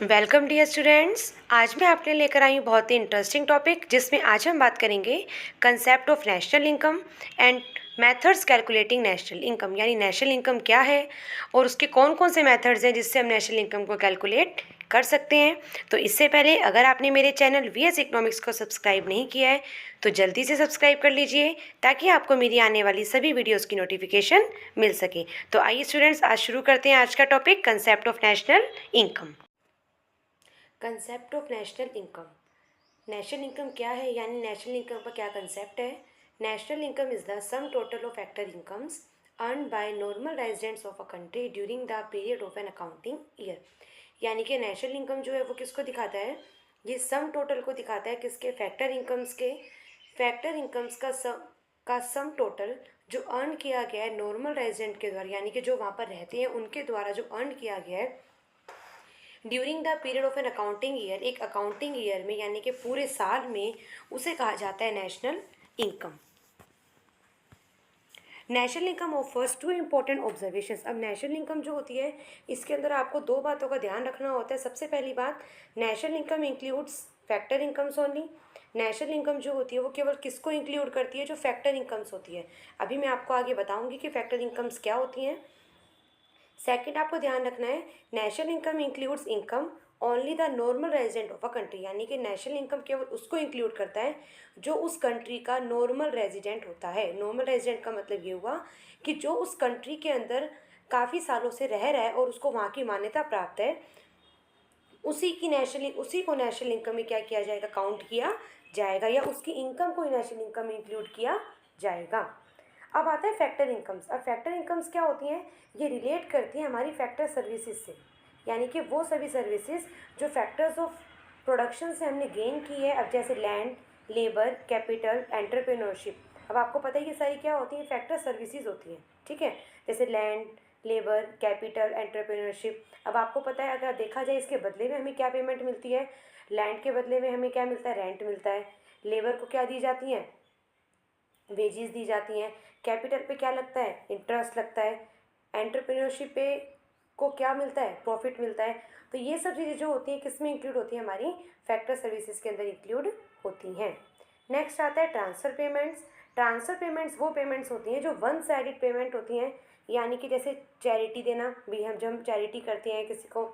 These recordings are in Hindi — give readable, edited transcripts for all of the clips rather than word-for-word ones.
Welcome dear students. आज मैं आपके लिए लेकर आई हूँ बहुत ही इंटरेस्टिंग टॉपिक, जिसमें आज हम बात करेंगे concept of national income and methods calculating national income. यानी नेशनल इनकम क्या है और उसके कौन कौन से मेथड्स हैं जिससे हम नेशनल इनकम को कैलकुलेट कर सकते हैं। तो इससे पहले अगर आपने मेरे चैनल वीएस इकोनॉमिक्स को सब्सक्राइब नहीं किया है तो जल्दी से सब्सक्राइब कर लीजिए, ताकि आपको मेरी आने वाली सभी वीडियोस की नोटिफिकेशन मिल सके। तो आइए स्टूडेंट्स, आज शुरू करते हैं आज का topic, concept of national income. Concept of national income. National income क्या है, यानी नेशनल इनकम का क्या कंसेप्ट है। National income is the sum total of factor incomes earn by normal residents of a country during the period of an accounting year. यानी कि नेशनल इनकम जो है वो किसको दिखाता है, ये सम टोटल को दिखाता है। किसके? फैक्टर इनकम्स के। फैक्टर इनकम्स का सम टोटल जो अर्न किया गया है नॉर्मल रेजिडेंट के द्वारा, यानी कि जो वहाँ पर रहते हैं उनके द्वारा जो अर्न किया गया है during the period of an accounting year, एक अकाउंटिंग ईयर में, यानी कि पूरे साल में, उसे कहा जाता है national income. National income offers two important observations. अब नेशनल इनकम जो होती है इसके अंदर आपको दो बातों का ध्यान रखना होता है। सबसे पहली बात, national income includes factor incomes only. National income जो होती है वो केवल किसको इंक्लूड करती है? जो फैक्टर इनकम्स होती है। अभी मैं आपको आगे बताऊंगी कि फैक्टर इनकम्स क्या होती हैं। सेकंड आपको ध्यान रखना है, national income includes income only the normal resident of a country. यानी कि नेशनल इनकम केवल उसको इंक्लूड करता है जो उस कंट्री का नॉर्मल रेजिडेंट होता है। नॉर्मल रेजिडेंट का मतलब ये हुआ कि जो उस कंट्री के अंदर काफ़ी सालों से रह रहा है और उसको वहाँ की मान्यता प्राप्त है, उसी को नेशनल इनकम में क्या किया जाएगा? काउंट किया जाएगा, या उसकी इनकम को नेशनल इनकम में इंक्लूड किया जाएगा। अब आता है फैक्टर इनकम्स। अब फैक्टर इनकम्स क्या होती हैं? ये रिलेट करती हैं हमारी फैक्टर सर्विसेज से, यानी कि वो सभी सर्विसेज जो फैक्टर्स ऑफ प्रोडक्शन से हमने गेन की है। अब जैसे लैंड, लेबर, कैपिटल, एंटरप्रेन्योरशिप। अब आपको पता है ये सारी क्या होती हैं? फैक्टर सर्विसेज होती हैं, ठीक है। जैसे लैंड, लेबर, कैपिटल, एंटरप्रेन्योरशिप। अब आपको पता है, अगर देखा जाए इसके बदले में हमें क्या पेमेंट मिलती है। लैंड के बदले में हमें क्या मिलता है? रेंट मिलता है। लेबर को क्या दी जाती हैं? वेजेस दी जाती हैं। कैपिटल पे क्या लगता है? इंटरेस्ट लगता है। एंटरप्रेन्योरशिप पे को क्या मिलता है? प्रॉफिट मिलता है। तो ये सब चीज़ें जो होती हैं किस में इंक्लूड होती हैं? हमारी फैक्टर सर्विसेज के अंदर इंक्लूड होती हैं। नेक्स्ट आता है ट्रांसफ़र पेमेंट्स। ट्रांसफ़र पेमेंट्स वो पेमेंट्स होती हैं जो वन साइडेड पेमेंट होती हैं, यानी कि जैसे चैरिटी देना भी, हम जब हम चैरिटी करते हैं, किसी को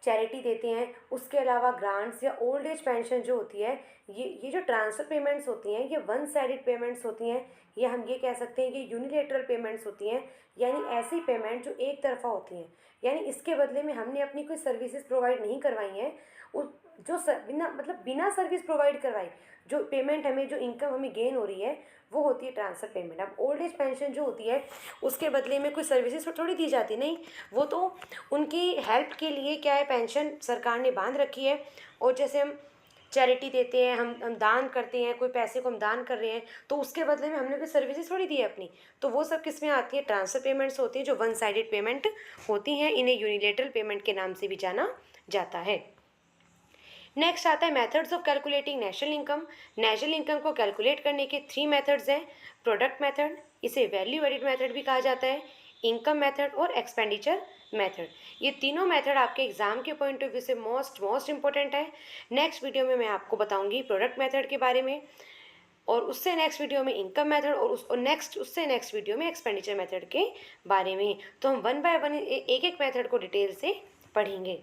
चैरिटी देते हैं, उसके अलावा ग्रांट्स या ओल्ड एज पेंशन जो होती है, ये जो ट्रांसफ़र पेमेंट्स होती हैं ये वन साइडेड पेमेंट्स होती हैं, या हम ये कह सकते हैं कि यूनिलेटरल पेमेंट्स होती हैं। यानी ऐसी पेमेंट जो एक तरफा होती हैं, यानी इसके बदले में हमने अपनी कोई सर्विसेज प्रोवाइड नहीं करवाई हैं, बिना सर्विस प्रोवाइड करवाई जो पेमेंट हमें, जो इनकम हमें गेन हो रही है, वो होती है ट्रांसफ़र पेमेंट। अब ओल्ड एज पेंशन जो होती है उसके बदले में कोई सर्विसेज थोड़ी दी जाती, नहीं, वो तो उनकी हेल्प के लिए क्या है, पेंशन सरकार ने बांध रखी है। और जैसे हम चैरिटी देते हैं, हम दान करते हैं, कोई पैसे को हम दान कर रहे हैं, तो उसके बदले में हमने कोई सर्विसेज थोड़ी दी है अपनी। तो वो सब किस में आती है? ट्रांसफ़र पेमेंट्स होती हैं जो वन साइडेड पेमेंट होती हैं। इन्हें यूनिलेटरल पेमेंट के नाम से भी जाना जाता है। नेक्स्ट आता है methods of calculating national income. National income को कैलकुलेट करने के 3 मेथड्स हैं। प्रोडक्ट मेथड, इसे वैल्यू एडिड मेथड भी कहा जाता है, इनकम मेथड और एक्सपेंडिचर मेथड। ये तीनों मेथड आपके एग्जाम के पॉइंट ऑफ व्यू से मोस्ट इंपॉर्टेंट है। नेक्स्ट वीडियो में मैं आपको बताऊंगी प्रोडक्ट मेथड के बारे में, और उससे नेक्स्ट वीडियो में इनकम मेथड, और उससे नेक्स्ट वीडियो में एक्सपेंडिचर मेथड के बारे में। तो हम वन बाय वन एक एक मेथड को डिटेल से पढ़ेंगे।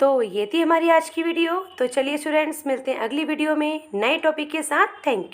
तो ये थी हमारी आज की वीडियो। तो चलिए स्टूडेंट्स, मिलते हैं अगली वीडियो में नए टॉपिक के साथ। Thank you.